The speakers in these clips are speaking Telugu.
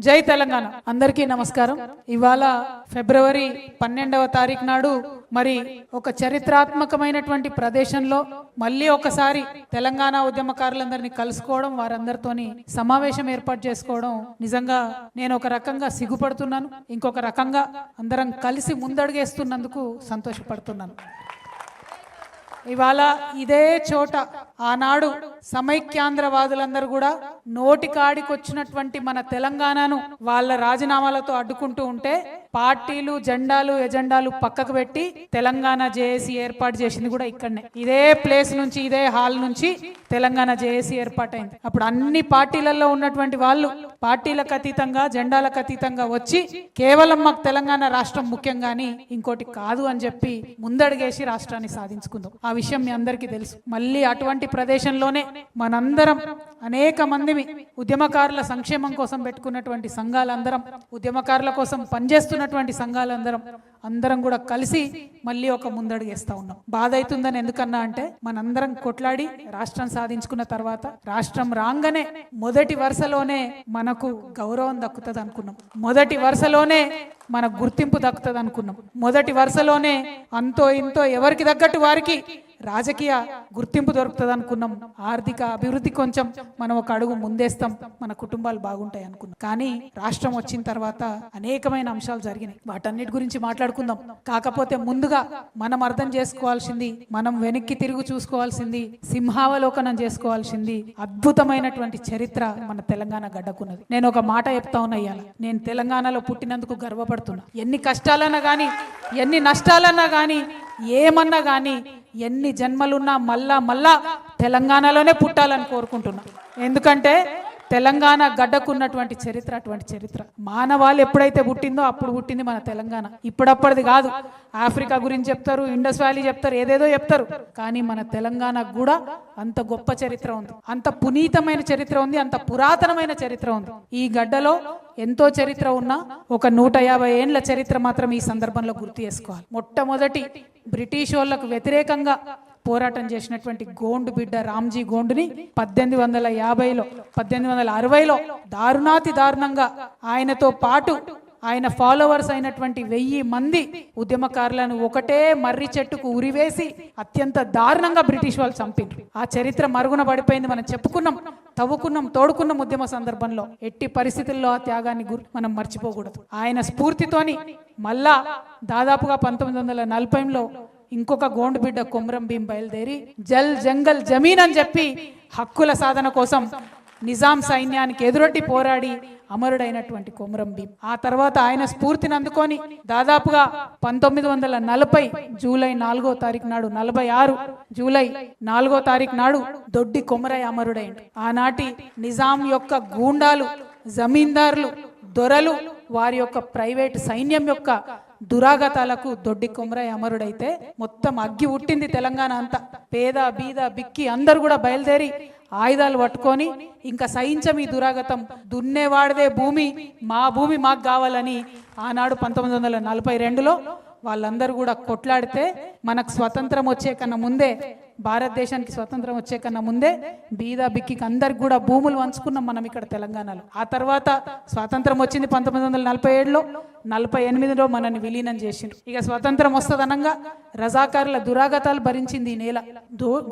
జై తెలంగాణ అందరికీ నమస్కారం। ఇవాళ ఫిబ్రవరి 12వ తారీఖు నాడు మరి ఒక చరిత్రాత్మకమైనటువంటి ప్రదేశంలో మళ్ళీ ఒకసారి తెలంగాణ ఉద్యమకారులందరినీ కలుసుకోవడం, వారందరితోని సమావేశం ఏర్పాటు చేసుకోవడం నిజంగా నేను ఒక రకంగా సిగ్గుపడుతున్నాను, ఇంకొక రకంగా అందరం కలిసి ముందడుగేస్తున్నందుకు సంతోషపడుతున్నాను। ఇవాళ ఇదే చోట ఆనాడు సమైక్యాంధ్రవాదులందరూ కూడా నోటికాడికొచ్చినటువంటి మన తెలంగాణను వాళ్ళ రాజీనామాలతో అడ్డుకుంటూ ఉంటే పార్టీలు జెండాలు ఎజెండాలు పక్కకు పెట్టి తెలంగాణ జేఏసీ ఏర్పాటు చేసింది కూడా ఇక్కడనే, ఇదే ప్లేస్ నుంచి, ఇదే హాల్ నుంచి తెలంగాణ జేఏసీ ఏర్పాటైంది। అప్పుడు అన్ని పార్టీలలో ఉన్నటువంటి వాళ్ళు పార్టీలకు అతీతంగా జెండాలకు అతీతంగా వచ్చి కేవలం మాకు తెలంగాణ రాష్ట్రం ముఖ్యం గానీ ఇంకోటి కాదు అని చెప్పి ముందడుగేసి రాష్ట్రాన్ని సాధించుకుందాం। ఆ విషయం మీ అందరికీ తెలుసు। మళ్ళీ అటువంటి ప్రదేశంలోనే మనందరం అనేక మందిమి ఉద్యమకారుల సంక్షేమం కోసం పెట్టుకున్నటువంటి సంఘాలందరం, ఉద్యమకారుల కోసం పనిచేస్తున్నటువంటి సంఘాలందరం కూడా కలిసి మళ్ళీ ఒక ముందడుగేస్తా ఉన్నాం। బాధ అవుతుందని ఎందుకన్నా అంటే మనందరం కొట్లాడి రాష్ట్రం సాధించుకున్న తర్వాత రాష్ట్రం రాగానే మొదటి వరుసలోనే మనకు గౌరవం దక్కుతుంది అనుకున్నాం, మొదటి వరుసలోనే మన గుర్తింపు దక్కుతుంది అనుకున్నాం, మొదటి వరుసలోనే అంతో ఇంతో ఎవరికి తగ్గట్టు వారికి రాజకీయ గుర్తింపు దొరుకుతుంది అనుకున్నాం, ఆర్థిక అభివృద్ధి కొంచెం మనం ఒక అడుగు ముందేస్తాం, మన కుటుంబాలు బాగుంటాయి అనుకున్నాం। కానీ రాష్ట్రం వచ్చిన తర్వాత అనేకమైన అంశాలు జరిగినాయి, వాటన్నిటి గురించి మాట్లాడుకుందాం। కాకపోతే ముందుగా మనం అర్థం చేసుకోవాల్సింది, మనం వెనక్కి తిరిగి చూసుకోవాల్సింది, సింహావలోకనం చేసుకోవాల్సింది అద్భుతమైనటువంటి చరిత్ర మన తెలంగాణ గడ్డకున్నది। నేను ఒక మాట చెప్తా ఉన్నా, ఇవాళ నేను తెలంగాణలో పుట్టినందుకు గర్వపడుతున్నా। ఎన్ని కష్టాలన్నా కానీ, ఎన్ని నష్టాలన్నా కానీ, ఏమన్నా కానీ, ఎన్ని జన్మలున్నా మళ్ళా తెలంగాణలోనే పుట్టాలని కోరుకుంటున్నా। ఎందుకంటే తెలంగాణ గడ్డకున్నటువంటి చరిత్ర అటువంటి చరిత్ర। మానవాళి ఎప్పుడైతే పుట్టిందో అప్పుడు పుట్టింది మన తెలంగాణ, ఇప్పుడప్పటిది కాదు। ఆఫ్రికా గురించి చెప్తారు, ఇండస్ వ్యాలీ చెప్తారు, ఏదేదో చెప్తారు, కానీ మన తెలంగాణకు కూడా అంత గొప్ప చరిత్ర ఉంది, అంత పునీతమైన చరిత్ర ఉంది, అంత పురాతనమైన చరిత్ర ఉంది। ఈ గడ్డలో ఎంతో చరిత్ర ఉన్నా ఒక 150 ఏండ్ల చరిత్ర మాత్రం ఈ సందర్భంలో గుర్తు చేసుకోవాలి। మొట్టమొదటి బ్రిటిష్ వాళ్ళకు వ్యతిరేకంగా పోరాటం చేసినటువంటి గోండు బిడ్డ రామ్జీ గోండుని 1850లో 1860లో దారుణాతి దారుణంగా ఆయనతో పాటు ఆయన ఫాలోవర్స్ అయినటువంటి 1000 మంది ఉద్యమకారులను ఒకటే మర్రి చెట్టుకు ఉరివేసి అత్యంత దారుణంగా బ్రిటిష్ వాళ్ళు చంపిండ్రు। ఆ చరిత్ర మరుగున పడిపోయింది, మనం చెప్పుకున్నాం, తవ్వుకున్నాం, తోడుకున్నాం ఉద్యమ సందర్భంలో। ఎట్టి పరిస్థితుల్లో ఆ త్యాగాన్ని మనం మర్చిపోకూడదు। ఆయన స్ఫూర్తితోని మళ్ళా దాదాపుగా 1940లో ఇంకొక గోండు బిడ్డ కొమరం భీం బయలుదేరి జల్ జంగల్ జమీన్ అని చెప్పి హక్కుల సాధన కోసం నిజాం సైన్యానికి ఎదురొడ్డి పోరాడి అమరుడైనటువంటి కొమరం భీం। ఆ తర్వాత ఆయన స్ఫూర్తిని అందుకొని దాదాపుగా 1940 జూలై 4వ తారీఖు నాడు, 46 జూలై 4వ తారీఖు నాడు దొడ్డి కొమరయ్య అమరుడైండు। ఆనాటి నిజాం యొక్క గూండాలు, జమీందారులు, దొరలు, వారి యొక్క ప్రైవేట్ సైన్యం యొక్క దురాగతాలకు దొడ్డి కొమరయ్య అమరుడైతే మొత్తం అగ్గి ఉట్టింది తెలంగాణ అంతా। పేద బీద బిక్కి అందరు కూడా బయలుదేరి ఆయుధాలు పట్టుకొని ఇంకా సహించం ఈ దురాగతం, దున్నేవాడిదే భూమి, మా భూమి మాకు కావాలని ఆనాడు 1942లో వాళ్ళందరూ కూడా కొట్లాడితే మనకు స్వతంత్రం వచ్చే కన్నా ముందే, భారతదేశానికి స్వతంత్రం వచ్చే కన్నా ముందే బీద బిక్కికి అందరికి కూడా భూములు వంచుకున్నాం మనం ఇక్కడ తెలంగాణలో। ఆ తర్వాత స్వాతంత్రం వచ్చింది 1947లో, 48లో మనల్ని విలీనం చేసిండ్రు। ఇక స్వతంత్రం వస్తుందనంగా రజాకారుల దురాగతాలు భరించింది ఈ నేల,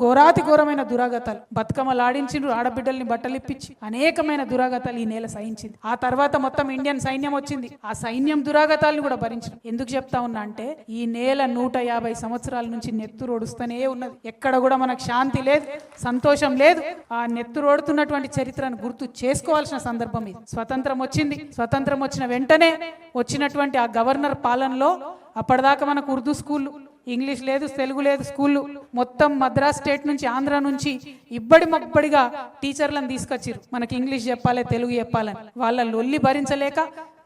ఘోరాతి ఘోరమైన దురాగతాలు, బతుకమ్మలు ఆడించిండ్రు, ఆడబిడ్డల్ని బట్టలిప్పించి అనేకమైన దురాగతాలు ఈ నేల సహించింది। ఆ తర్వాత మొత్తం ఇండియన్ సైన్యం వచ్చింది, ఆ సైన్యం దురాగతాలను కూడా భరించింది। ఎందుకు చెప్తా ఉన్నా అంటే ఈ నేల 150 సంవత్సరాల నుంచి నెత్తురు ఒడుస్తూనే ఉన్నది, ఎక్కడ కూడా మనకు శాంతి లేదు, సంతోషం లేదు। ఆ నెత్తురోడుతున్నటువంటి చరిత్రను గుర్తు చేసుకోవాల్సిన సందర్భం ఇది। స్వతంత్రం వచ్చింది, స్వతంత్రం వచ్చిన వెంటనే వచ్చినటువంటి ఆ గవర్నర్ పాలనలో అప్పటిదాకా మనకు ఉర్దూ స్కూళ్ళు, ఇంగ్లీష్ లేదు, తెలుగు లేదు స్కూళ్ళు, మొత్తం మద్రాస్ స్టేట్ నుంచి, ఆంధ్ర నుంచి ఇబ్బడిగా టీచర్లను తీసుకొచ్చిర్రు, మనకి ఇంగ్లీష్ చెప్పాలి, తెలుగు చెప్పాలని। వాళ్ళ లొల్లి భరించలేక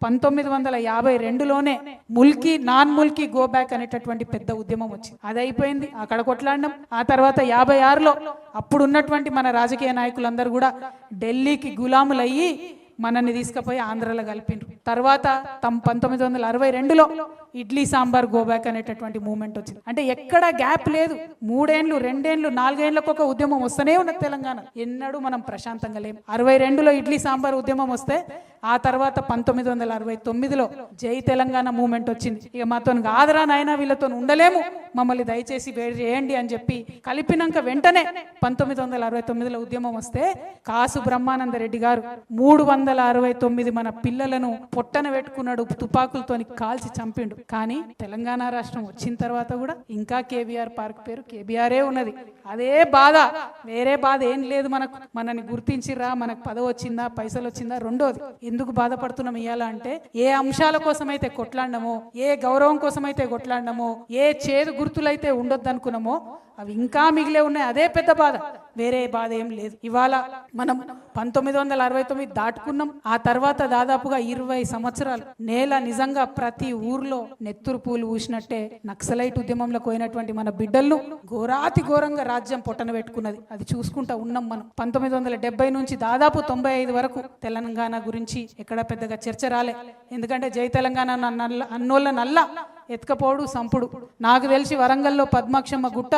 1952లోనే Mulki non Mulki go back అనేటటువంటి పెద్ద ఉద్యమం వచ్చింది, అది అయిపోయింది, అక్కడ కొట్లాడినాం। ఆ తర్వాత 56లో అప్పుడు ఉన్నటువంటి మన రాజకీయ నాయకులందరూ కూడా ఢిల్లీకి గులాములయ్యి మనల్ని తీసుకుపోయి ఆంధ్రలో కలిపిండ్రు। తర్వాత 1962లో ఇడ్లీ సాంబార్ గోబ్యాక్ అనేటటువంటి మూమెంట్ వచ్చింది. అంటే ఎక్కడ గ్యాప్ లేదు. 3 ఏళ్ళు 2 ఏళ్ళు 4 ఏళ్ళకు ఒక ఉద్యమం వస్తూనే ఉన్నది తెలంగాణ. ఎన్నడూ మనం ప్రశాంతంగా లేము. 62లో ఇడ్లీ సాంబార్ ఉద్యమం వస్తే ఆ తర్వాత 1969లో జై తెలంగాణ మూమెంట్ వచ్చింది. ఇక మాతో కాదురా నాయన, వీళ్ళతో ఉండలేము, మమ్మల్ని దయచేసి వేరు చేయండి అని చెప్పి కలిపినాక వెంటనే 1969లో ఉద్యమం వస్తే కాసు బ్రహ్మానంద రెడ్డి గారు 369 మన పిల్లలను పొట్టన పెట్టుకున్నాడు, తుపాకులతోని కాల్చి చంపిండు. కానీ తెలంగాణ రాష్ట్రం వచ్చిన తర్వాత కూడా ఇంకా కేబీఆర్ పార్క్ పేరు కేబీఆరే ఉన్నది. అదే బాధ, వేరే బాధ ఏం లేదు మనకు. మనని గుర్తించిరా, మనకు పదవి వచ్చిందా, పైసలు వచ్చిందా, రెండోది. ఎందుకు బాధపడుతున్నాం ఇయ్యాల అంటే, ఏ అంశాల కోసం అయితే కొట్లాడినామో, ఏ గౌరవం కోసం అయితే కొట్లాడినామో, ఏ చేదు గుర్తులైతే ఉండొద్దు అనుకున్నామో అవి ఇంకా మిగిలే ఉన్నాయి. అదే పెద్ద బాధ, వేరే బాధ ఏం లేదు. ఇవాళ మనం 1969 దాటుకున్నాం. ఆ తర్వాత దాదాపుగా 20 సంవత్సరాలు నేల నిజంగా ప్రతి ఊర్లో నెత్తురు పూలు ఊసినట్టే నక్సలైట్ ఉద్యమంలో పోయినటువంటి మన బిడ్డలను ఘోరాతి ఘోరంగా రాజ్యం పొట్టన పెట్టుకున్నది. అది చూసుకుంటా ఉన్నాం మనం. 1970 నుంచి దాదాపు 95 వరకు తెలంగాణ గురించి ఎక్కడ పెద్దగా చర్చ రాలే. ఎందుకంటే జై తెలంగాణ అన్నోళ్ళ నల్ల ఎత్తుకపోడు సంపుడు. నాకు తెలిసి వరంగల్లో పద్మాక్షమ్మ గుట్ట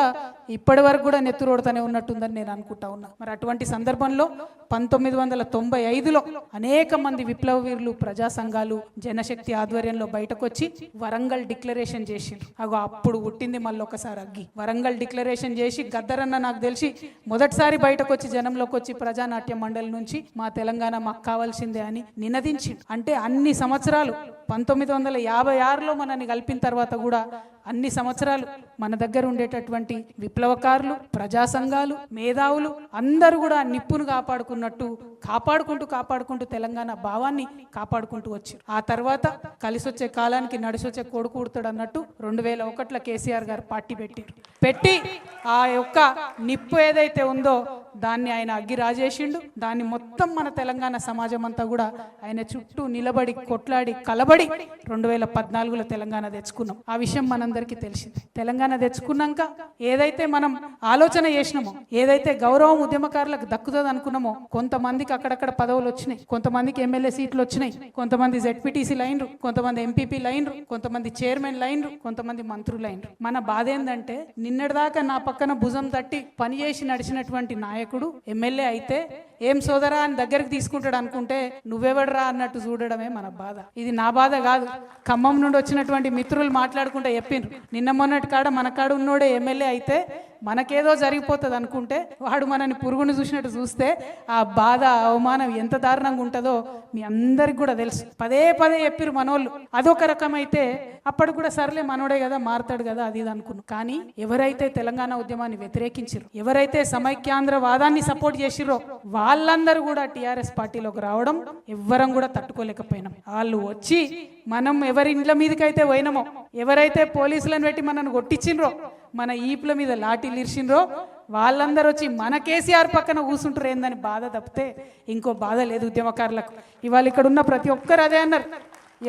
ఇప్పటి వరకు కూడా నెత్తురోడుతూనే ఉన్నట్టుందని నేను అనుకుంటా ఉన్నా. మరి అటువంటి సందర్భంలో 1995లో అనేక మంది విప్లవ వీరులు, ప్రజా సంఘాలు, జనశక్తి ఆధ్వర్యంలో బయటకు వచ్చి వరంగల్ డిక్లరేషన్ చేసిండ్రు. అగో అప్పుడు పుట్టింది మళ్ళీ ఒకసారి అగ్గి. వరంగల్ డిక్లరేషన్ చేసి గద్దరన్న నాకు తెలిసి మొదటిసారి బయటకు వచ్చి జనంలోకి వచ్చి ప్రజానాట్య మండలి నుంచి మా తెలంగాణ మాకు కావాల్సిందే అని నినదించి, అంటే అన్ని సంవత్సరాలు 1956లో మనల్ని కలిపిన తర్వాత కూడా అన్ని సంవత్సరాలు మన దగ్గర ఉండేటటువంటి విప్లవకారులు, ప్రజా సంఘాలు, మేధావులు అందరూ కూడా నిప్పును కాపాడుకుంటూ తెలంగాణ భావాన్ని కాపాడుకుంటూ వచ్చారు. ఆ తర్వాత కలిసొచ్చే కాలానికి నడిసొచ్చే కొడుకు ఉడతాడు అన్నట్టు 2001లో కేసీఆర్ గారు పార్టీ పెట్టి ఆ యొక్క నిప్పు ఏదైతే ఉందో దాన్ని ఆయన అగ్గి రాజేసిండు. దాన్ని మొత్తం మన తెలంగాణ సమాజం అంతా కూడా ఆయన చుట్టూ నిలబడి కొట్లాడి కలబడి 2014లో తెలంగాణ తెచ్చుకున్నాం. ఆ విషయం మనందరికీ తెలిసింది. తెలంగాణ తెచ్చుకున్నాక ఏదైతే మనం ఆలోచన చేసినామో, ఏదైతే గౌరవం ఉద్యమకారులకు దక్కుతుంది అనుకున్నామో, కొంతమందికి అక్కడక్కడ పదవులు వచ్చినాయి, కొంతమందికి ఎమ్మెల్యే సీట్లు వచ్చినాయి, కొంతమంది జెడ్పీటీసీ లైన్రు, కొంతమంది ఎంపీపీ లైన్రు, కొంతమంది చైర్మన్ లైన్రు, కొంతమంది మంత్రులు లైన్రు. మన బాధ ఏంటంటే నిన్నటిదాకా నా పక్కన భుజం తట్టి పనిచేసి నడిచినటువంటి నాయకుడు ఎమ్మెల్యే అయితే ఏం సోదరా అని దగ్గరికి తీసుకుంటాడు అనుకుంటే నువ్వెవడరా అన్నట్టు చూడడమే మన బాధ. ఇది నా బాధ కాదు. ఖమ్మం నుండి వచ్చినటువంటి మిత్రులు మాట్లాడుకుంటే చెప్పిండ్రు, నిన్న మొన్నటి కాడ మన కాడ ఉన్నోడే ఎమ్మెల్యే అయితే మనకేదో జరిగిపోతుంది అనుకుంటే వాడు మనని పురుగుని చూసినట్టు చూస్తే ఆ బాధ, అవమానం ఎంత దారుణంగా ఉంటుందో మీ అందరికి కూడా తెలుసు. పదే చెప్పిరు మనోళ్ళు. అదొక రకమైతే అప్పటికి కూడా సర్లే మనోడే కదా, మారుతాడు కదా, అది ఇది అనుకున్నాం. కానీ ఎవరైతే తెలంగాణ ఉద్యమాన్ని వ్యతిరేకించారో, ఎవరైతే సమైక్యాంధ్ర వాదాన్ని సపోర్ట్ చేసిరో వాళ్ళందరూ కూడా టీఆర్ఎస్ పార్టీలోకి రావడం ఎవ్వరం కూడా తట్టుకోలేకపోయినాం. వాళ్ళు వచ్చి మనం ఎవరి ఇండ్ల మీదకైతే పోయినామో, ఎవరైతే పోలీసులను పెట్టి మనల్ని కొట్టించిండ్రో, మన ఈపుల మీద లాఠీలు ఇరిచిండ్రో వాళ్ళందరూ వచ్చి మన కేసీఆర్ పక్కన కూర్చుంటారు ఏందని బాధ తప్పితే ఇంకో బాధ లేదు ఉద్యమకారులకు. ఇవాళ ఇక్కడ ఉన్న ప్రతి ఒక్కరు అదే అన్నారు.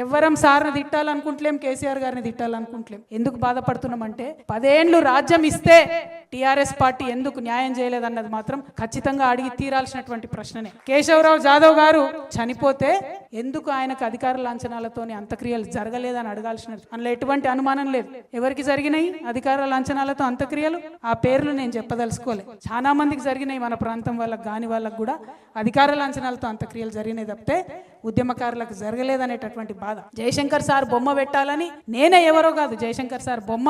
ఎవ్వరం సార్ని తిట్టాలనుకుంటలేం, కేసీఆర్ గారిని తిట్టాలనుకుంటలేం. ఎందుకు బాధపడుతున్నామంటే 10 ఏళ్ళు రాజ్యం ఇస్తే టీఆర్ఎస్ పార్టీ ఎందుకు న్యాయం చేయలేదన్నది మాత్రం ఖచ్చితంగా అడిగి తీరాల్సినటువంటి ప్రశ్ననే. కేశవరావు జాదవ్ గారు చనిపోతే ఎందుకు ఆయనకు అధికార లాంఛనాలతోని అంత్యక్రియలు జరగలేదని అడగాల్సినది. అందులో ఎటువంటి అనుమానం లేదు. ఎవరికి జరిగినాయి అధికార లాంఛనాలతో అంత్యక్రియలు? ఆ పేర్లు నేను చెప్పదలుచుకోలే. చాలా మందికి జరిగినాయి. మన ప్రాంతం వాళ్ళకి కాని వాళ్ళకు కూడా అధికార లాంఛనాలతో అంత్యక్రియలు జరిగినాయి తప్పితే ఉద్యమకారులకు జరగలేదనేటటువంటి బాధ. జయశంకర్ సార్ బొమ్మ పెట్టాలని, నేనే ఎవరో కాదు, జయశంకర్ సార్ బొమ్మ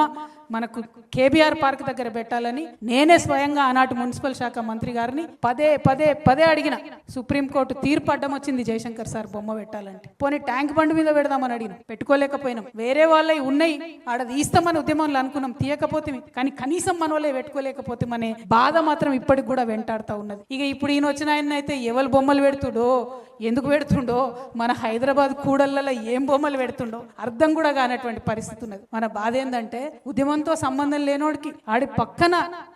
మనకు కేబీఆర్ పార్క్ దగ్గర పెట్టాలని నేనే స్వయంగా ఆనాటి మున్సిపల్ శాఖ మంత్రి గారిని పదే అడిగిన. సుప్రీంకోర్టు తీర్పు అడ్డం వచ్చింది జయశంకర్ సార్ బొమ్మ పెట్టాలంటే. పోనీ ట్యాంక్ బండ్ మీద పెడదామని అడిగిన, పెట్టుకోలేకపోయినాం. వేరే వాళ్ళవి ఉన్నాయి, ఆడ తీస్తామని ఉద్యమంలో అనుకున్నాం, తీయకపోతే. కానీ కనీసం మన వాళ్ళే పెట్టుకోలేకపోతే మనే బాధ మాత్రం ఇప్పటికి కూడా వెంటాడుతూ ఉన్నది. ఇక ఇప్పుడు ఈయన వచ్చిన ఆయన అయితే ఎవరు బొమ్మలు పెడుతుడో, ఎందుకు పెడుతుండో, మన హైదరాబాద్ కూడళ్ళలో ఏం బొమ్మలు పెడుతుండో అర్థం కూడా కానటువంటి పరిస్థితి ఉన్నది. మన బాధ ఏంటంటే ఉద్యమంతో సంబంధం లేనోడికి ఆడి పక్కన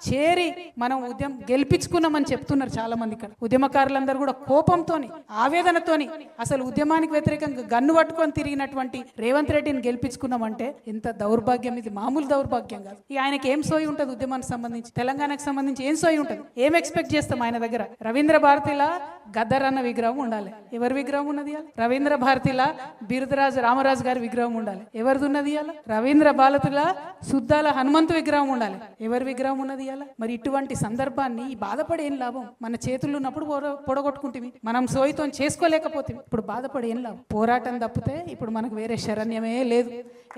చేరి మనం ఉద్యమం గెలిపించుకున్నామని చెప్తున్నారు చాలా మంది. ఇక్కడ ఉద్యమకారులందరూ కూడా కోపంతోని ఆవేదనతోని అసలు ఉద్యమానికి వ్యతిరేకంగా గన్ను పట్టుకొని తిరిగినటువంటి రేవంత్ రెడ్డిని గెలిపించుకున్నామంటే ఎంత దౌర్భాగ్యం, ఇది మామూలు దౌర్భాగ్యం కాదు. ఇక ఆయనకి ఏం సోయి ఉంటుంది ఉద్యమానికి సంబంధించి, తెలంగాణకు సంబంధించి ఏం సోయి ఉంటుంది, ఏం ఎక్స్పెక్ట్ చేస్తాం ఆయన దగ్గర? రవీంద్ర భారతిలా గద్దర్ అన్న విగ్రహం ఉండాలి. ఎవరి విగ్రహం ఉన్నది? రవీంద్ర భారతిలా బిరుదరాజు రామరాజు గారి విగ్రహం ఉండాలి. ఎవరిది ఉన్నది? రవీంద్ర భారతిలా సుద్దాల హనుమంతు విగ్రహం ఉండాలి. ఎవరి విగ్రహం ఉన్నది? మరి ఇటువంటి సందర్భాన్ని బాధపడి ఏం లాభం? మన చేతుల్లో ఉన్నప్పుడు పొడగొట్టుకుంటుంది, మనం సోయితో చేసుకోలేకపోతే ఇప్పుడు బాధపడి ఏం లాభం? పోరాటం తప్పితే ఇప్పుడు మనకు వేరే శరణ్యమే లేదు.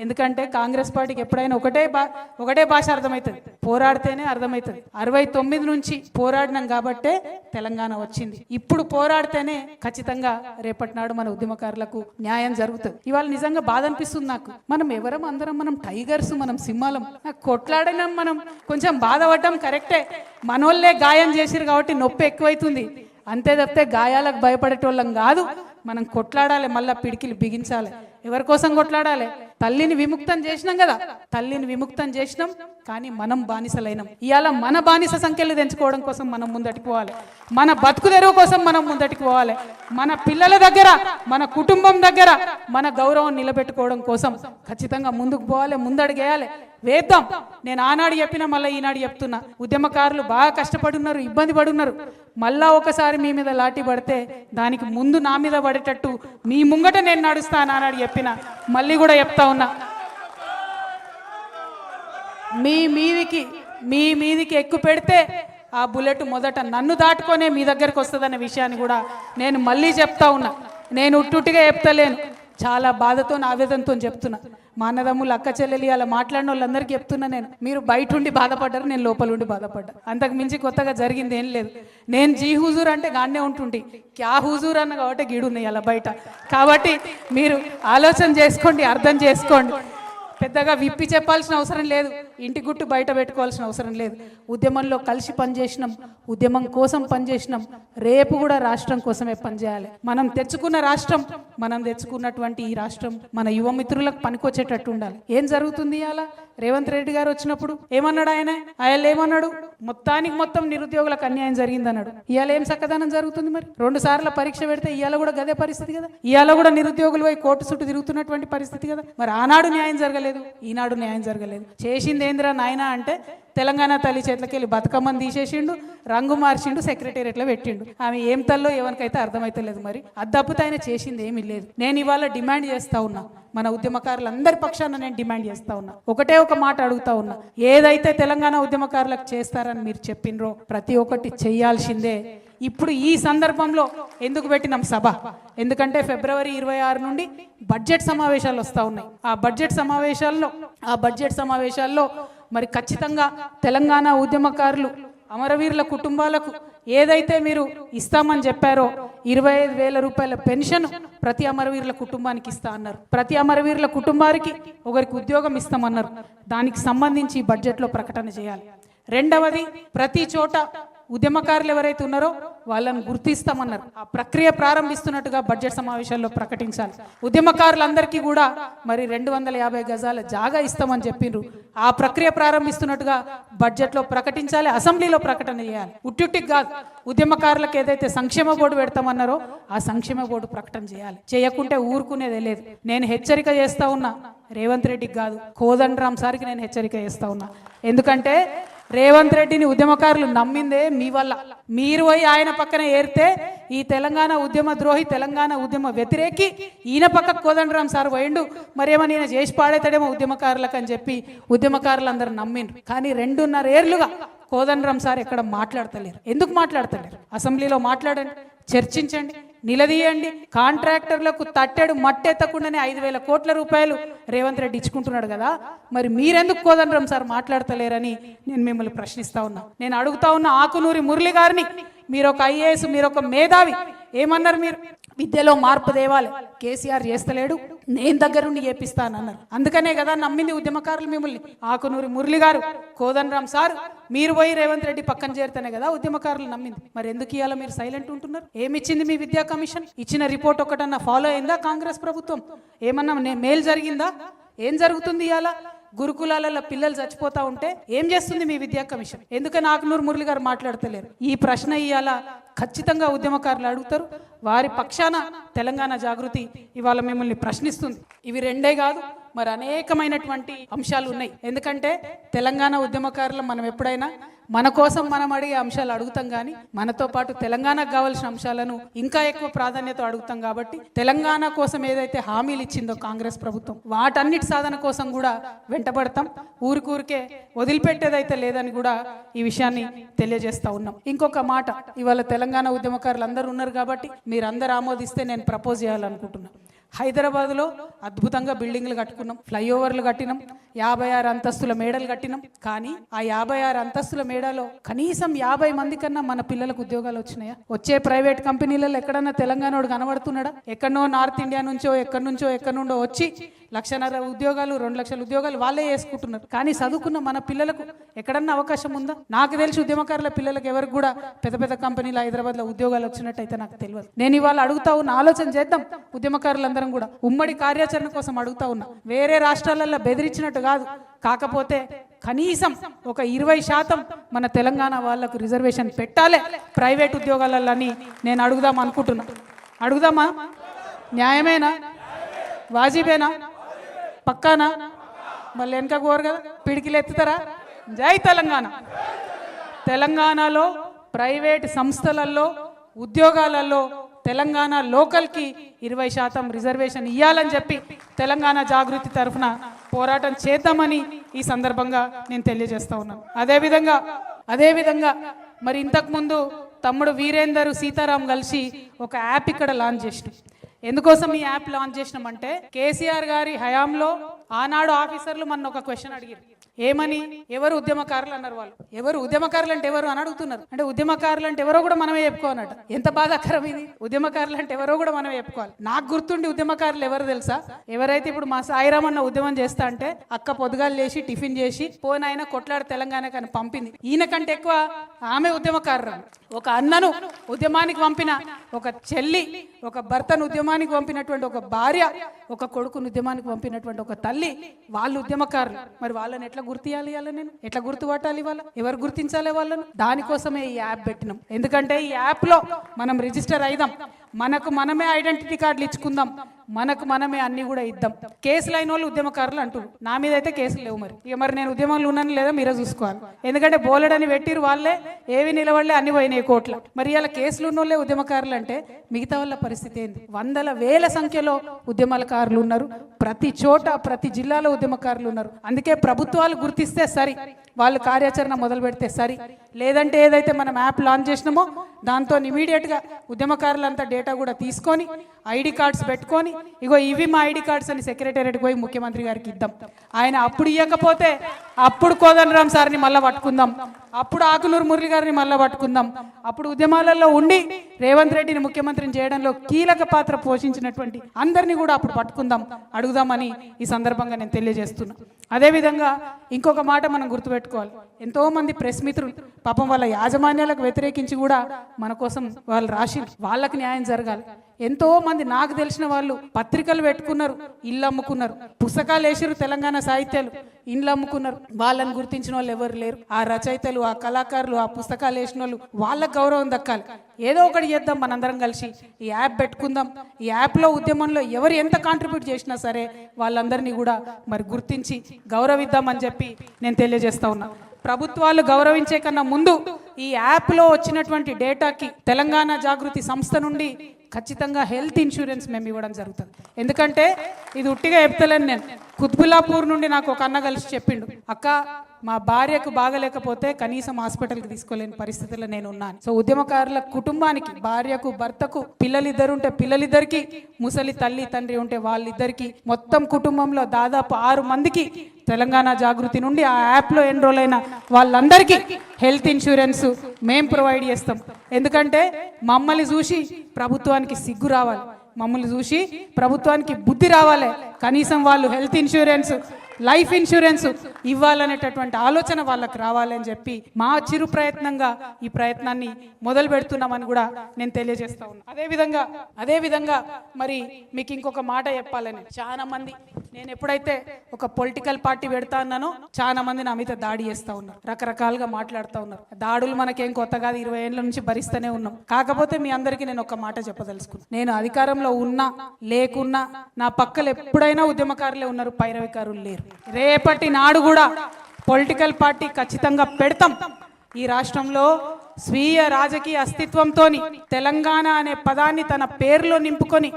ఎందుకంటే కాంగ్రెస్ పార్టీకి ఎప్పుడైనా ఒకటే భాష అర్థమవుతుంది, పోరాడితేనే అర్థమవుతుంది. 69 నుంచి పోరాడినాం కాబట్టే తెలంగాణ వచ్చింది. ఇప్పుడు పోరాడితేనే ఖచ్చితంగా రేపటి నాడు మన ఉద్యమకారులకు న్యాయం జరుగుతుంది. ఇవాళ నిజంగా బాధ అనిపిస్తుంది నాకు. మనం ఎవరం అందరం మనం టైగర్స్, మనం సింహాలం. కొట్లాడినాం, మనం కొంచెం బాధపడ్డాం కరెక్టే. మనోళ్ళే గాయం చేసిరు కాబట్టి నొప్పి ఎక్కువైతుంది. అంతే తప్పితే గాయాలకు భయపడేటోళ్ళం కాదు. మనం కొట్లాడాలి, మళ్ళా పిడికిలు బిగించాలి. ఎవరి కోసం కొట్లాడాలి? తల్లిని విముక్తం చేసినాం కదా, తల్లిని విముక్తం చేసినాం, కానీ మనం బానిసలైనాం. ఇవాళ మన బానిస సంఖ్యలు తెంచుకోవడం కోసం మనం ముందటికి పోవాలి. మన బతుకు తెరువు కోసం మనం ముందటికి పోవాలి. మన పిల్లల దగ్గర, మన కుటుంబం దగ్గర మన గౌరవం నిలబెట్టుకోవడం కోసం ఖచ్చితంగా ముందుకు పోవాలి, ముందడుగేయాలి, వేద్దాం. నేను ఆనాడు చెప్పినా మళ్ళీ ఈనాడు చెప్తున్నా, ఉద్యమకారులు బాగా కష్టపడున్నారు, ఇబ్బంది పడున్నారు. మళ్ళా ఒకసారి మీ మీద లాఠీ పడితే దానికి ముందు నా మీద పడేటట్టు మీ ముంగట నేను నడుస్తాను ఆనాడు చెప్పిన, మళ్ళీ కూడా చెప్తా ఉన్నా. మీ మీదికి ఎక్కువ పెడితే ఆ బుల్లెట్ మొదట నన్ను దాటుకొనే మీ దగ్గరకు వస్తుందనే విషయాన్ని కూడా నేను మళ్ళీ చెప్తా ఉన్నా. నేను ఉట్టుగా చెప్తలేను, చాలా బాధతో ఆవేదనతో చెప్తున్నా. మా అన్నదమ్ములు అక్క చెల్లెలు అలా మాట్లాడిన వాళ్ళందరికీ చెప్తున్నా, నేను మీరు బయట ఉండి బాధపడ్డారు, నేను లోపల ఉండి బాధపడ్డా. అంతకు మించి కొత్తగా జరిగింది ఏం లేదు. నేను జీ హుజూర్ అంటే గానే ఉంటుండి, క్యా హుజూర్ అన్న కాబట్టి గీడున్నాయి అలా బయట. కాబట్టి మీరు ఆలోచన చేసుకోండి, అర్థం చేసుకోండి. పెద్దగా విప్పి చెప్పాల్సిన అవసరం లేదు, ఇంటి గుట్టు బయట పెట్టుకోవాల్సిన అవసరం లేదు. ఉద్యమంలో కలిసి పనిచేసినాం, ఉద్యమం కోసం పనిచేసినాం, రేపు కూడా రాష్ట్రం కోసమే పనిచేయాలి. మనం తెచ్చుకున్న రాష్ట్రం, మనం తెచ్చుకున్నటువంటి ఈ రాష్ట్రం మన యువ మిత్రులకు పనికొచ్చేటట్టు ఉండాలి. ఏం జరుగుతుంది అలా? రేవంత్ రెడ్డి గారు వచ్చినప్పుడు ఏమన్నాడు? ఆయన ఏమన్నాడు? మొత్తానికి మొత్తం నిరుద్యోగులకు అన్యాయం జరిగిందన్నాడు. ఇవాళ ఏం చక్కదనం జరుగుతుంది? మరి 2 సార్లు పరీక్ష పెడితే ఇవాళ కూడా గదే పరిస్థితి కదా. ఇవాళ కూడా నిరుద్యోగులు పోయి కోర్టు చుట్టూ తిరుగుతున్నటువంటి పరిస్థితి కదా. మరి ఆనాడు న్యాయం జరగలేదు, ఈనాడు న్యాయం జరగలేదు. చేసింది ఏందిరా నాయనా అంటే తెలంగాణ తల్లి చేతులకి వెళ్ళి బతుకమ్మని తీసేసిండు, రంగు మార్చిండు, సెక్రటేరియట్లో పెట్టిండు. ఆమె ఏం తల్లో ఎవరికైతే అర్థమైతలేదు. మరి అద్దప్పుతో ఆయన చేసింది ఏమీ లేదు. నేను ఇవాళ డిమాండ్ చేస్తా ఉన్నా, మన ఉద్యమకారులందరి పక్షాన నేను డిమాండ్ చేస్తా ఉన్నా, ఒకటే ఒక మాట అడుగుతా ఉన్నా. ఏదైతే తెలంగాణ ఉద్యమకారులకు చేస్తారని మీరు చెప్పినరో ప్రతి ఒక్కటి చెయ్యాల్సిందే. ఇప్పుడు ఈ సందర్భంలో ఎందుకు పెట్టినాం సభ? ఎందుకంటే ఫిబ్రవరి 26 నుండి బడ్జెట్ సమావేశాలు వస్తూ ఉన్నాయి. ఆ బడ్జెట్ సమావేశాల్లో మరి ఖచ్చితంగా తెలంగాణ ఉద్యమకారులు, అమరవీరుల కుటుంబాలకు ఏదైతే మీరు ఇస్తామని చెప్పారో 25,000 రూపాయల పెన్షన్ ప్రతి అమరవీరుల కుటుంబానికి ఇస్తా అన్నారు. ప్రతి అమరవీరుల కుటుంబానికి ఒకరికి ఉద్యోగం ఇస్తామన్నారు. దానికి సంబంధించి బడ్జెట్లో ప్రకటన చేయాలి. రెండవది, ప్రతి చోట ఉద్యమకారులు ఎవరైతే ఉన్నారో వాళ్ళని గుర్తిస్తామన్నారు. ఆ ప్రక్రియ ప్రారంభిస్తున్నట్టుగా బడ్జెట్ సమావేశాల్లో ప్రకటించాలి. ఉద్యమకారులందరికీ కూడా మరి 250 గజాల జాగా ఇస్తామని చెప్పిండ్రు. ఆ ప్రక్రియ ప్రారంభిస్తున్నట్టుగా బడ్జెట్లో ప్రకటించాలి, అసెంబ్లీలో ప్రకటన చేయాలి. ఉట్టికి కాదు, ఉద్యమకారులకు ఏదైతే సంక్షేమ బోర్డు పెడతామన్నారో ఆ సంక్షేమ బోర్డు ప్రకటన చేయాలి. చేయకుంటే ఊరుకునేదే లేదు. నేను హెచ్చరిక చేస్తా ఉన్నా, రేవంత్ రెడ్డికి కాదు, కోదండరామ్ సార్కి నేను హెచ్చరిక చేస్తా ఉన్నా. ఎందుకంటే రేవంత్ రెడ్డిని ఉద్యమకారులు నమ్మిందే మీ వల్ల. మీరు పోయి ఆయన పక్కన ఏరితే ఈ తెలంగాణ ఉద్యమ ద్రోహి, తెలంగాణ ఉద్యమ వ్యతిరేకి ఈయన పక్కకు కోదండరామ్ సార్ పోయిండు, మరేమో నేను చేసి పాడేతాడేమో ఉద్యమకారులకు అని చెప్పి ఉద్యమకారులందరూ నమ్మిండ్రు. కానీ 2.5 ఏళ్లుగా కోదండరామ్ సార్ ఎక్కడ మాట్లాడతలేరు. ఎందుకు మాట్లాడతలేరు? అసెంబ్లీలో మాట్లాడండి, చర్చించండి, నిలదీయండి. కాంట్రాక్టర్లకు తట్టెడు మట్టెత్తకుండానే 5,000 కోట్ల రూపాయలు రేవంత్ రెడ్డి ఇచ్చుకుంటున్నాడు కదా. మరి మీరెందుకు కోదండరామ్ సార్ మాట్లాడతలేరని నేను మిమ్మల్ని ప్రశ్నిస్తా ఉన్నా. నేను అడుగుతా ఉన్నా, ఆకునూరి మురళి గారిని మీరు ఒక ఐఏఎస్, మీరు ఒక మేధావి. ఏమన్నారు మీరు? విద్యలో మార్పు తేవాలి, కేసీఆర్ చేస్తలేడు, నేను దగ్గరుండి చేపిస్తానన్నారు. అందుకనే కదా నమ్మింది ఉద్యమకారులు మిమ్మల్ని. ఆకునూరి మురళి గారు, కోదండరాం సార్, మీరు పోయి రేవంత్ రెడ్డి పక్కన చేరితేనే కదా ఉద్యమకారులు నమ్మింది. మరి ఎందుకు ఇవాళ మీరు సైలెంట్ ఉంటున్నారు? ఏమిచ్చింది మీ విద్యా కమిషన్? ఇచ్చిన రిపోర్ట్ ఒకటన్నా ఫాలో అయిందా కాంగ్రెస్ ప్రభుత్వం? ఏమన్నా మేలు జరిగిందా? ఏం జరుగుతుంది ఇవాళ? గురుకులాలలో పిల్లలు చచ్చిపోతా ఉంటే ఏం చేస్తుంది మీ విద్యా కమిషన్? ఎందుకని ఆకునూరు మురళి గారు మాట్లాడతలేరు? ఈ ప్రశ్న ఇవాళ ఖచ్చితంగా ఉద్యమకారులు అడుగుతారు. వారి పక్షాన తెలంగాణ జాగృతి ఇవాళ మిమ్మల్ని ప్రశ్నిస్తుంది. ఇవి రెండే కాదు, మరి అనేకమైనటువంటి అంశాలు ఉన్నాయి. ఎందుకంటే తెలంగాణ ఉద్యమకారులు మనం ఎప్పుడైనా మన కోసం మనం అడిగే అంశాలు అడుగుతాం, కానీ మనతో పాటు తెలంగాణకు కావాల్సిన అంశాలను ఇంకా ఎక్కువ ప్రాధాన్యత అడుగుతాం. కాబట్టి తెలంగాణ కోసం ఏదైతే హామీలు ఇచ్చిందో కాంగ్రెస్ ప్రభుత్వం, వాటన్నిటి సాధన కోసం కూడా వెంటబడతాం. ఊరికే వదిలిపెట్టేదైతే లేదని కూడా ఈ విషయాన్ని తెలియజేస్తా ఉన్నాం. ఇంకొక మాట, ఇవాళ తెలంగాణ ఉద్యమకారులు అందరూ ఉన్నారు కాబట్టి మీరందరూ ఆమోదిస్తే నేను ప్రపోజ్ చేయాలనుకుంటున్నాను. హైదరాబాద్లో అద్భుతంగా బిల్డింగ్లు కట్టుకున్నాం, ఫ్లైఓవర్లు కట్టినాం, 56 అంతస్తుల మేడలు కట్టినాం. కానీ ఆ 56 అంతస్తుల మేడలో కనీసం 50 మంది కన్నా మన పిల్లలకు ఉద్యోగాలు వచ్చినాయా? వచ్చే ప్రైవేట్ కంపెనీలలో ఎక్కడన్నా తెలంగాణోడు కనబడుతున్నాడా? ఎక్కడనో నార్త్ ఇండియా నుంచో ఎక్కడి నుండో వచ్చి 1,50,000 ఉద్యోగాలు, 2 లక్షల ఉద్యోగాలు వాళ్ళే చేసుకుంటున్నారు. కానీ చదువుకున్న మన పిల్లలకు ఎక్కడన్నా అవకాశం ఉందా? నాకు తెలిసి ఉద్యమకారుల పిల్లలకు ఎవరికి కూడా పెద్ద పెద్ద కంపెనీలు హైదరాబాద్లో ఉద్యోగాలు వచ్చినట్టయితే నాకు తెలియదు. నేను ఇవాళ అడుగుతా ఉన్న, ఆలోచన చేద్దాం. ఉద్యమకారులందరం కూడా ఉమ్మడి కార్యాచరణ కోసం అడుగుతా ఉన్నా. వేరే రాష్ట్రాలలో బెదిరించినట్టు కాదు, కాకపోతే కనీసం ఒక 20% మన తెలంగాణ వాళ్లకు రిజర్వేషన్ పెట్టాలి ప్రైవేట్ ఉద్యోగాలని నేను అడుగుదాం అనుకుంటున్నా. అడుగుదామా? న్యాయమేనా? వాజిబేనా? పక్కానా? మళ్ళీ వెనక కోరు కదా, పిడికిలు ఎత్తుతారా? జై తెలంగాణ. తెలంగాణలో ప్రైవేట్ సంస్థలలో ఉద్యోగాలలో తెలంగాణ లోకల్కి 20% రిజర్వేషన్ ఇవ్వాలని చెప్పి తెలంగాణ జాగృతి తరఫున పోరాటం చేద్దామని ఈ సందర్భంగా నేను తెలియజేస్తా ఉన్నాను. అదేవిధంగా మరి ఇంతకుముందు తమ్ముడు వీరేందర్, సీతారాం కలిసి ఒక యాప్ ఇక్కడ లాంచ్ చేసినాం. ఎందుకోసం ఈ యాప్ లాంచ్ చేసినామంటే, కేసీఆర్ గారి హయాంలో ఆనాడు ఆఫీసర్లు మన ఒక క్వశ్చన్ అడిగారు. ఏమని? ఎవరు ఉద్యమకారులు అన్నారు. వాళ్ళు ఎవరు ఉద్యమకారులు అంటే ఎవరు అని అడుగుతున్నారు. అంటే ఉద్యమకారులు అంటే ఎవరో కూడా మనమే చెప్పుకోనట. ఎంత బాధాకరం ఇది! ఉద్యమకారులు అంటే ఎవరో కూడా మనమే చెప్పుకోవాలి. నాకు గుర్తుండి ఉద్యమకారులు ఎవరు తెలుసా? ఎవరైతే ఇప్పుడు మా సాయిరామ్ అన్న ఉద్యమం చేస్తా అంటే అక్క పొద్దుగాలు లేచి టిఫిన్ చేసి పోయిన కొట్లాడు తెలంగాణకు అని పంపింది. ఈయన కంటే ఎక్కువ ఆమె ఉద్యమకారు. ఒక అన్నను ఉద్యమానికి పంపిన ఒక చెల్లి, ఒక భర్తను ఉద్యమానికి పంపినటువంటి ఒక భార్య, ఒక కొడుకును ఉద్యమానికి పంపినటువంటి ఒక తల్లి, వాళ్ళు ఉద్యమకారులు. మరి వాళ్ళని ఎట్లా గుర్తియాలి? నేను ఎట్లా గుర్తుపట్టాలి? ఎవరు గుర్తించాలి వాళ్ళను? దానికోసమే ఈ యాప్ పెట్టినాం. ఎందుకంటే ఈ యాప్ లో మనం రిజిస్టర్ అయిదాం, మనకు మనమే ఐడెంటిటీ కార్డులు ఇచ్చుకుందాం, మనకు మనమే అన్ని కూడా ఇద్దాం. కేసులు అయిన వాళ్ళు ఉద్యమకారులు అంటారు. నా మీద అయితే కేసులు లేవు. మరి నేను ఉద్యమంలో ఉన్నాను లేదా మీరే చూసుకోవాలి. ఎందుకంటే బోలెడని పెట్టిరు వాళ్ళే, ఏవి నిలబడలే అన్ని పోయినాయి కోట్ల. మరి ఇలా కేసులు ఉన్న వాళ్ళే ఉద్యమకారులు అంటే మిగతా వాళ్ళ పరిస్థితి ఏంది? వందల వేల సంఖ్యలో ఉద్యమకారులు ఉన్నారు. ప్రతి చోట ప్రతి జిల్లాలో ఉద్యమకారులు ఉన్నారు. అందుకే ప్రభుత్వాలు గుర్తిస్తే సరి, వాళ్ళు కార్యాచరణ మొదలు పెడితే సరి. లేదంటే ఏదైతే మనం యాప్ లాంచ్ చేసినామో దాంతో ఇమీడియట్గా ఉద్యమకారులంతా డేటా కూడా తీసుకొని ఐడి కార్డ్స్ పెట్టుకొని, ఇగో ఇవి మా ఐడి కార్డ్స్ అని సెక్రటేరియట్కి పోయి ముఖ్యమంత్రి గారికి ఇద్దాం. ఆయన అప్పుడు ఇవ్వకపోతే అప్పుడు కోదండరాం సార్ని మళ్ళీ పట్టుకుందాం, అప్పుడు ఆకునూరు మురళి గారిని మళ్ళీ పట్టుకుందాం, అప్పుడు ఉద్యమాలలో ఉండి రేవంత్ రెడ్డిని ముఖ్యమంత్రిని చేయడంలో కీలక పాత్ర పోషించినటువంటి అందరినీ కూడా అప్పుడు పట్టుకుందాం, అడుగుదామని ఈ సందర్భంగా నేను తెలియజేస్తున్నా. అదేవిధంగా ఇంకొక మాట మనం గుర్తుపెట్టుకోవాలి. ఎంతోమంది ప్రెస్ మిత్రులు పాపం వాళ్ళ యాజమాన్యాలకు వ్యతిరేకించి కూడా మన కోసం వాళ్ళు రాసి వాళ్ళకి న్యాయం జరగాలి. ఎంతో మంది నాకు తెలిసిన వాళ్ళు పత్రికలు పెట్టుకున్నారు, ఇల్లు అమ్ముకున్నారు, పుస్తకాలు వేసారు, తెలంగాణ సాహిత్యాలు ఇండ్లు అమ్ముకున్నారు. వాళ్ళని గుర్తించిన వాళ్ళు ఎవరు లేరు. ఆ రచయితలు, ఆ కళాకారులు, ఆ పుస్తకాలు వేసిన వాళ్ళు, వాళ్ళకు గౌరవం దక్కాలి. ఏదో ఒకటి చేద్దాం, మనందరం కలిసి ఈ యాప్ పెట్టుకుందాం. ఈ యాప్లో ఉద్యమంలో ఎవరు ఎంత కాంట్రిబ్యూట్ చేసినా సరే వాళ్ళందరినీ కూడా మరి గుర్తించి గౌరవిద్దామని చెప్పి నేను తెలియజేస్తా ఉన్నా. ప్రభుత్వాలు గౌరవించే కన్నా ముందు ఈ యాప్లో వచ్చినటువంటి డేటాకి తెలంగాణ జాగృతి సంస్థ నుండి ఖచ్చితంగా హెల్త్ ఇన్సూరెన్స్ మేము ఇవ్వడం జరుగుతుంది. ఎందుకంటే ఇది ఉట్టిగా చెప్తలేను నేను. కుత్బుల్లాపూర్ నుండి నాకు ఒక అన్న కలిసి చెప్పిండు, అక్క మా భార్యకు బాగలేకపోతే కనీసం హాస్పిటల్కి తీసుకోలేని పరిస్థితుల్లో నేను ఉన్నాను. సో ఉద్యమకారుల కుటుంబానికి, భార్యకు, భర్తకు, పిల్లలిద్దరు ఉంటే పిల్లలిద్దరికి, ముసలి తల్లి తండ్రి ఉంటే వాళ్ళిద్దరికి, మొత్తం కుటుంబంలో దాదాపు 6 మందికి తెలంగాణ జాగృతి నుండి ఆ యాప్లో ఎన్రోల్ అయిన వాళ్ళందరికీ హెల్త్ ఇన్సూరెన్స్ మేము ప్రొవైడ్ చేస్తాం. ఎందుకంటే మమ్మల్ని చూసి ప్రభుత్వానికి సిగ్గు రావాలి, మమ్మల్ని చూసి ప్రభుత్వానికి బుద్ధి రావాలి. కనీసం వాళ్ళు హెల్త్ ఇన్సూరెన్స్, లైఫ్ ఇన్సూరెన్స్ ఇవ్వాలనేటటువంటి ఆలోచన వాళ్ళకి రావాలని చెప్పి మా చిరు ప్రయత్నంగా ఈ ప్రయత్నాన్ని మొదలు పెడుతున్నామని కూడా నేను తెలియజేస్తా ఉన్నాను. అదేవిధంగా మరి మీకు ఇంకొక మాట చెప్పాలని, చాలా మంది నేను ఎప్పుడైతే ఒక పొలిటికల్ పార్టీ పెడతా అన్నానో చాలా మంది నా మీద దాడి చేస్తూ ఉన్నారు, రకరకాలుగా మాట్లాడుతూ ఉన్నారు. దాడులు మనకేం కొత్త కాదు, 20 ఏళ్ళ నుంచి భరిస్తూనే ఉన్నాం. కాకపోతే మీ అందరికీ నేను ఒక మాట చెప్పదలుచుకున్నాను. నేను అధికారంలో ఉన్నా లేకున్నా నా పక్కన ఎప్పుడైనా ఉద్యమకారులే ఉన్నారు, పైరవికారులు లేరు. రేపటి నాడు కూడా పొలిటికల్ పార్టీ ఖచ్చితంగా పెడతాం. ఈ రాష్ట్రంలో స్వీయ రాజకీయ అస్తిత్వంతో తెలంగాణ అనే పదాన్ని తన పేరులో నింపుకొని,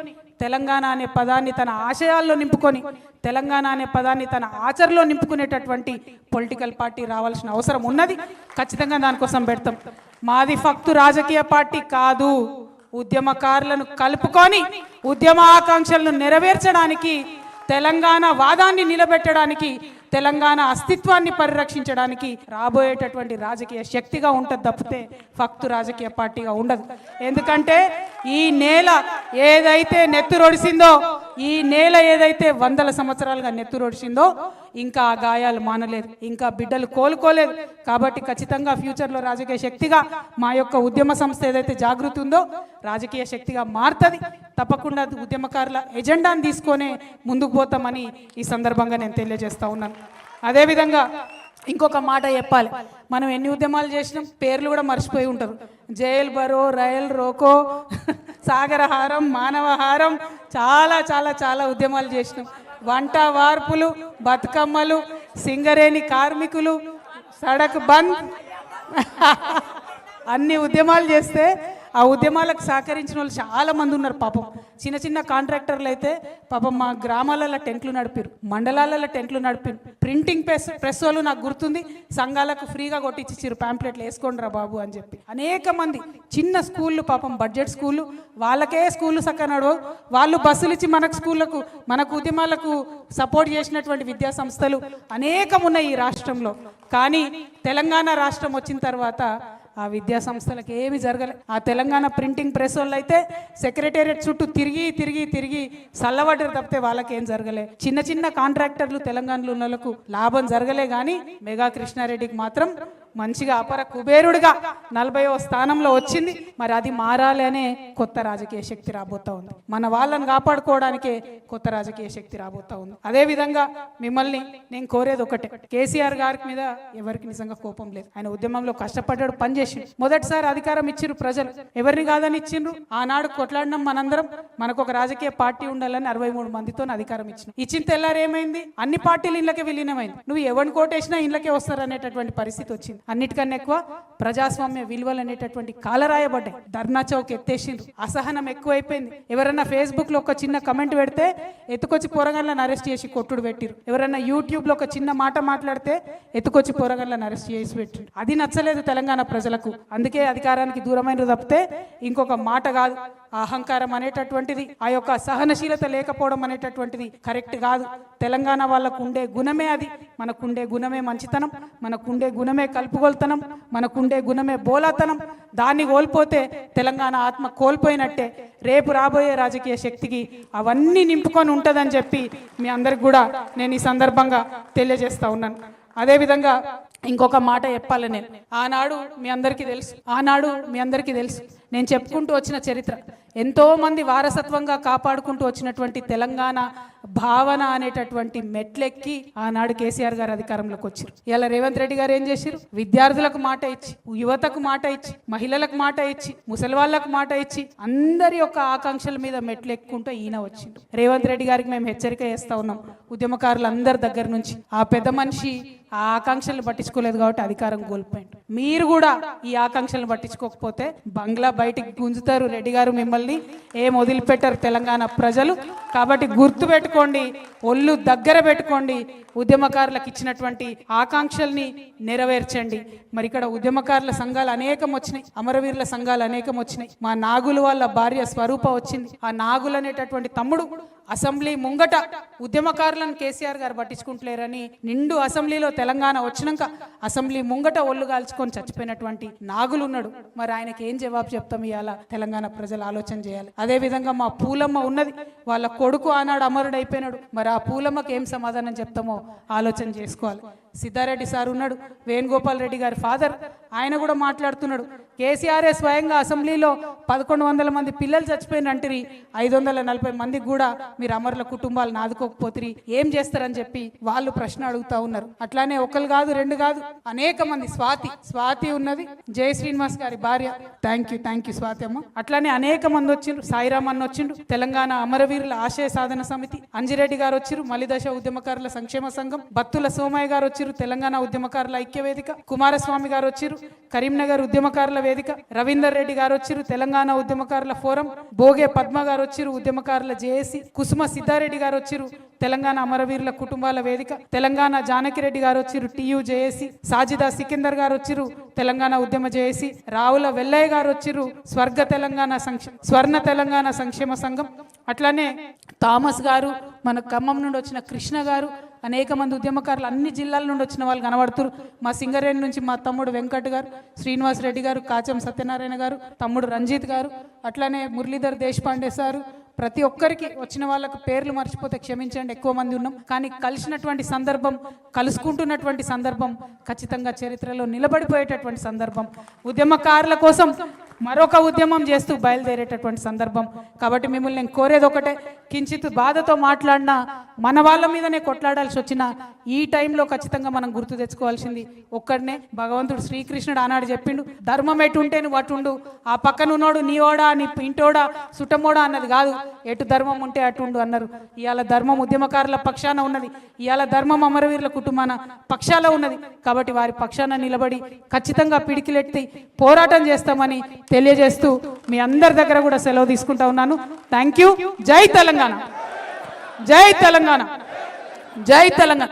తెలంగాణ అనే పదాన్ని తన ఆశయాల్లో నింపుకొని, తెలంగాణ అనే పదాన్ని తన ఆచరణలో నింపుకునేటటువంటి పొలిటికల్ పార్టీ రావాల్సిన అవసరం ఉన్నది. ఖచ్చితంగా దానికోసం పెడతాం. మాది ఫక్తు రాజకీయ పార్టీ కాదు, ఉద్యమకారులను కలుపుకొని ఉద్యమ ఆకాంక్షలను నెరవేర్చడానికి, తెలంగాణ వాదాన్ని నిలబెట్టడానికి, తెలంగాణ అస్తిత్వాన్ని పరిరక్షించడానికి రాబోయేటటువంటి రాజకీయ శక్తిగా ఉంటుంది తప్పితే ఫక్తు రాజకీయ పార్టీగా ఉండదు. ఎందుకంటే ఈ నేల ఏదైతే నెత్తురొడిసిందో, ఈ నేల ఏదైతే 100 సంవత్సరాలుగా నెత్తురొడిసిందో ఇంకా ఆ గాయాలు మానలేదు, ఇంకా బిడ్డలు కోలుకోలేదు. కాబట్టి ఖచ్చితంగా ఫ్యూచర్లో రాజకీయ శక్తిగా మా యొక్క ఉద్యమ సంస్థ ఏదైతే జాగృతి ఉందో రాజకీయ శక్తిగా మారుతుంది. తప్పకుండా ఉద్యమకారుల ఎజెండాను తీసుకొనే ముందుకు పోతామని ఈ సందర్భంగా నేను తెలియజేస్తా ఉన్నాను. అదేవిధంగా ఇంకొక మాట చెప్పాలి, మనం ఎన్ని ఉద్యమాలు చేసినాం పేర్లు కూడా మర్చిపోయి ఉంటారు. జైల్ బరో, రైల్ రోకో, సాగరహారం, మానవహారం, చాలా చాలా చాలా ఉద్యమాలు చేసినాం. వంట వార్పులు, బతుకమ్మలు, సింగరేణి కార్మికులు, సడక్ బంద్, అన్ని ఉద్యమాలు చేస్తే ఆ ఉద్యమాలకు సహకరించిన వాళ్ళు చాలా మంది ఉన్నారు. పాపం చిన్న చిన్న కాంట్రాక్టర్లు అయితే పాపం మా గ్రామాలలో టెంట్లు నడిపారు, మండలాలలో టెంట్లు నడిపారు. ప్రింటింగ్ ప్రెస్ వాళ్ళు నాకు గుర్తుంది, సంఘాలకు ఫ్రీగా కొట్టించారు, ప్యాంప్లెట్లు వేసుకోండిరా బాబు అని చెప్పి. అనేక మంది చిన్న స్కూళ్ళు, పాపం బడ్జెట్ స్కూళ్ళు, వాళ్ళకే స్కూళ్ళు చక్కగా నడవవు, వాళ్ళు బస్సులు ఇచ్చి మనకు స్కూళ్ళకు, మనకు ఉద్యమాలకు సపోర్ట్ చేసినటువంటి విద్యా సంస్థలు అనేకం ఉన్నాయి ఈ రాష్ట్రంలో. కానీ తెలంగాణ రాష్ట్రం వచ్చిన తర్వాత ఆ విద్యా సంస్థలకు ఏమి జరగలే. ఆ తెలంగాణ ప్రింటింగ్ ప్రెస్ వాళ్ళు అయితే సెక్రటేరియట్ చుట్టూ తిరిగి చల్లబడ్డారు తప్పితే వాళ్ళకేం జరగలే. చిన్న చిన్న కాంట్రాక్టర్లు తెలంగాణలో ఉన్న వాళ్ళకు లాభం జరగలే. కానీ మెగా కృష్ణారెడ్డికి మాత్రం మంచిగా అపర కుబేరుడిగా 40వ స్థానంలో వచ్చింది. మరి అది మారాలి అనే కొత్త రాజకీయ శక్తి రాబోతా ఉంది. మన వాళ్ళని కాపాడుకోవడానికే కొత్త రాజకీయ శక్తి రాబోతా ఉంది. అదేవిధంగా మిమ్మల్ని నేను కోరేది ఒకటే, కేసీఆర్ గారి మీద ఎవరికి నిజంగా కోపం లేదు. ఆయన ఉద్యమంలో కష్టపడ్డాడు, పనిచేసి మొదటిసారి అధికారం ఇచ్చిర్రు ప్రజలు, ఎవరిని కాదని ఇచ్చిండ్రు. ఆనాడు కొట్లాడినాం మనందరం, మనకు ఒక రాజకీయ పార్టీ ఉండాలని 63 మందితో అధికారం ఇచ్చిన తెల్లారు ఏమైంది, అన్ని పార్టీలు ఇళ్ళకే విలీనమైంది. నువ్వు ఎవరిని కోటేసినా ఇళ్ళకే వస్తారనేటటువంటి పరిస్థితి వచ్చింది. అన్నిటికన్నా ఎక్కువ ప్రజాస్వామ్య విలువలు అనేటటువంటి కాలరాయబడ్డాయి. ధర్నా చౌక్ ఎత్తేసిండ్రు, అసహనం ఎక్కువైపోయింది. ఎవరన్నా ఫేస్బుక్ లో ఒక చిన్న కమెంట్ పెడితే ఎత్తుకొచ్చి పోరగాళ్ళని అరెస్ట్ చేసి కొట్టుడు పెట్టిరు. ఎవరన్నా యూట్యూబ్ లో ఒక చిన్న మాట మాట్లాడితే ఎత్తుకొచ్చి పోరగాళ్ళని అరెస్ట్ చేసి పెట్టిరు. అది నచ్చలేదు తెలంగాణ ప్రజలకు. అందుకే అధికారానికి దూరమైన తప్పితే ఇంకొక మాట కాదు. అహంకారం అనేటటువంటిది, ఆ యొక్క సహనశీలత లేకపోవడం అనేటటువంటిది కరెక్ట్ కాదు. తెలంగాణ వాళ్ళకు ఉండే గుణమే అది. మనకుండే గుణమే మంచితనం, మనకుండే గుణమే కలుపుగోలుతనం, మనకుండే గుణమే బోలాతనం. దాన్ని కోల్పోతే తెలంగాణ ఆత్మ కోల్పోయినట్టే. రేపు రాబోయే రాజకీయ శక్తికి అవన్నీ నింపుకొని ఉంటుందని చెప్పి మీ అందరికి కూడా నేను ఈ సందర్భంగా తెలియజేస్తా ఉన్నాను. అదేవిధంగా ఇంకొక మాట చెప్పాలి, నేను ఆనాడు మీ అందరికీ తెలుసు నేను చెప్పుకుంటూ వచ్చిన చరిత్ర. ఎంతో మంది వారసత్వంగా కాపాడుకుంటూ వచ్చినటువంటి తెలంగాణ భావన అనేటటువంటి మెట్లెక్కి ఆనాడు కేసీఆర్ గారు అధికారంలోకి వచ్చారు. ఇలా రేవంత్ రెడ్డి గారు ఏం చేశారు, విద్యార్థులకు మాట ఇచ్చి, యువతకు మాట ఇచ్చి, మహిళలకు మాట ఇచ్చి, ముసలి వాళ్ళకు మాట ఇచ్చి, అందరి యొక్క ఆకాంక్షల మీద మెట్లెక్కుంటూ ఈయన వచ్చిండు. రేవంత్ రెడ్డి గారికి మేము హెచ్చరిక చేస్తా ఉన్నాం, ఉద్యమకారులందరి దగ్గర నుంచి. ఆ పెద్ద మనిషి ఆ ఆకాంక్షలను పట్టించుకోలేదు కాబట్టి అధికారం కోల్పోయింది. మీరు కూడా ఈ ఆకాంక్షలను పట్టించుకోకపోతే బంగ్లా బయటికి గుంజుతారు. రెడ్డి గారు మిమ్మల్ని ఏం వదిలిపెట్టారు తెలంగాణ ప్రజలు. కాబట్టి గుర్తు పెట్టుకోండి, ఒళ్ళు దగ్గర పెట్టుకోండి. ఉద్యమకారులకు ఇచ్చినటువంటి ఆకాంక్షల్ని నెరవేర్చండి. మరి ఇక్కడ ఉద్యమకారుల సంఘాలు అనేకం వచ్చినాయి, అమరవీరుల సంఘాలు అనేకం వచ్చినాయి. మా నాగులు వాళ్ళ భార్య స్వరూప వచ్చింది. ఆ నాగులు అనేటటువంటి తమ్ముడు అసెంబ్లీ ముంగట ఉద్యమకారులను కేసీఆర్ గారు పట్టించుకుంటలేరని నిండు అసెంబ్లీలో తెలంగాణ వచ్చినాక అసెంబ్లీ ముంగట ఒళ్ళు కాల్చుకొని చచ్చిపోయినటువంటి నాగులు ఉన్నాడు. మరి ఆయనకి ఏం జవాబు చెప్తాం ఇవాళ తెలంగాణ ప్రజలు ఆలోచన చేయాలి. అదే విధంగా మా పూలమ్మ ఉన్నది, వాళ్ళ కొడుకు ఆనాడు అమరుడు అయిపోయినాడు. మరి ఆ పూలమ్మకి ఏం సమాధానం చెప్తామో ఆలోచన చేసుకోవాలి. సిద్ధారెడ్డి సార్ ఉన్నాడు, వేణుగోపాల్ రెడ్డి గారి ఫాదర్, ఆయన కూడా మాట్లాడుతున్నాడు. కేసీఆర్ఏ స్వయంగా అసెంబ్లీలో 1100 మంది పిల్లలు చచ్చిపోయినంటిరి, 540 మందికి కూడా మీరు అమరుల కుటుంబాలను ఆదుకోకపోతే ఏం చేస్తారని చెప్పి వాళ్ళు ప్రశ్న అడుగుతా ఉన్నారు. అట్లానే ఒకరు కాదు, రెండు కాదు, అనేక మంది. స్వాతి ఉన్నది, జయ శ్రీనివాస్ గారి భార్య. థ్యాంక్ యూ స్వాతి అమ్మ. అట్లానే అనేక మంది వచ్చిండ్రు. సాయిరామ్ అన్న వచ్చిండు, తెలంగాణ అమరవీరుల ఆశయ సాధన సమితి. అంజిరెడ్డి గారు వచ్చిరు, మలిదశ ఉద్యమకారుల సంక్షేమ సంఘం. బత్తుల సోమయ్య గారు వచ్చిరు, తెలంగాణ ఉద్యమకారుల ఐక్య వేదిక. కుమారస్వామి గారు వచ్చిరు, కరీంనగర్ ఉద్యమకారుల వేదిక. రవీందర్ రెడ్డి గారు వచ్చిరు, తెలంగాణ ఉద్యమకారుల ఫోరం. భోగే పద్మ గారు వచ్చిరు, ఉద్యమకారుల జేఏసీ. కుసుమ సిద్ధారెడ్డి గారు వచ్చిరు, తెలంగాణ అమరవీరుల కుటుంబాల వేదిక. తెలంగాణ జానకిరెడ్డి గారు వచ్చిరు, టియు జేఏసీ. సాజిదా సికిందర్ గారు వచ్చిరు, తెలంగాణ ఉద్యమ జేఏసీ. రావుల వెల్లయ్య గారు వచ్చిరు, స్వర్ణ తెలంగాణ సంక్షేమ సంఘం. అట్లానే థామస్ గారు, మన ఖమ్మం నుండి వచ్చిన కృష్ణ గారు, అనేక మంది ఉద్యమకారులు అన్ని జిల్లాల నుండి వచ్చిన వాళ్ళు కనబడుతున్నారు. మా సింగరేణి నుంచి మా తమ్ముడు వెంకట్ గారు, శ్రీనివాస్ రెడ్డి గారు, కాచం సత్యనారాయణ గారు, తమ్ముడు రంజిత్ గారు, అట్లానే మురళీధర్ దేశపాండే సారు. ప్రతి ఒక్కరికి వచ్చిన వాళ్ళకు పేర్లు మర్చిపోతే క్షమించండి, ఎక్కువ మంది ఉన్నాం. కానీ కలిసినటువంటి సందర్భం, కలుసుకుంటున్నటువంటి సందర్భం ఖచ్చితంగా చరిత్రలో నిలబడిపోయేటటువంటి సందర్భం. ఉద్యమకారుల కోసం మరొక ఉద్యమం చేస్తూ బయలుదేరేటటువంటి సందర్భం. కాబట్టి మిమ్మల్ని నేను కోరేది ఒకటే, కించిత్ బాధతో మాట్లాడినా, మన వాళ్ళ మీదనే కొట్లాడాల్సి వచ్చిన ఈ టైంలో ఖచ్చితంగా మనం గుర్తు తెచ్చుకోవాల్సింది ఒక్కడనే. భగవంతుడు శ్రీకృష్ణుడు ఆనాడు చెప్పిండు, ధర్మం ఎటు ఉంటే నువ్వు అటుండు, ఆ పక్కనున్నోడు నీ ఓడా నీ ఇంటోడా సుటమోడా అన్నది కాదు, ఎటు ధర్మం ఉంటే అటుండు అన్నారు. ఇవాళ ధర్మం ఉద్యమకారుల పక్షాన ఉన్నది, ఇవాళ ధర్మం అమరవీరుల కుటుంబాన పక్షాల ఉన్నది. కాబట్టి వారి పక్షాన నిలబడి ఖచ్చితంగా పిడికిలెత్తి పోరాటం చేస్తామని తెలియజేస్తూ మీ అందరి దగ్గర కూడా సెలవు తీసుకుంటా ఉన్నాను. Thank you. జై తెలంగాణ, జై తెలంగాణ, జై తెలంగాణ.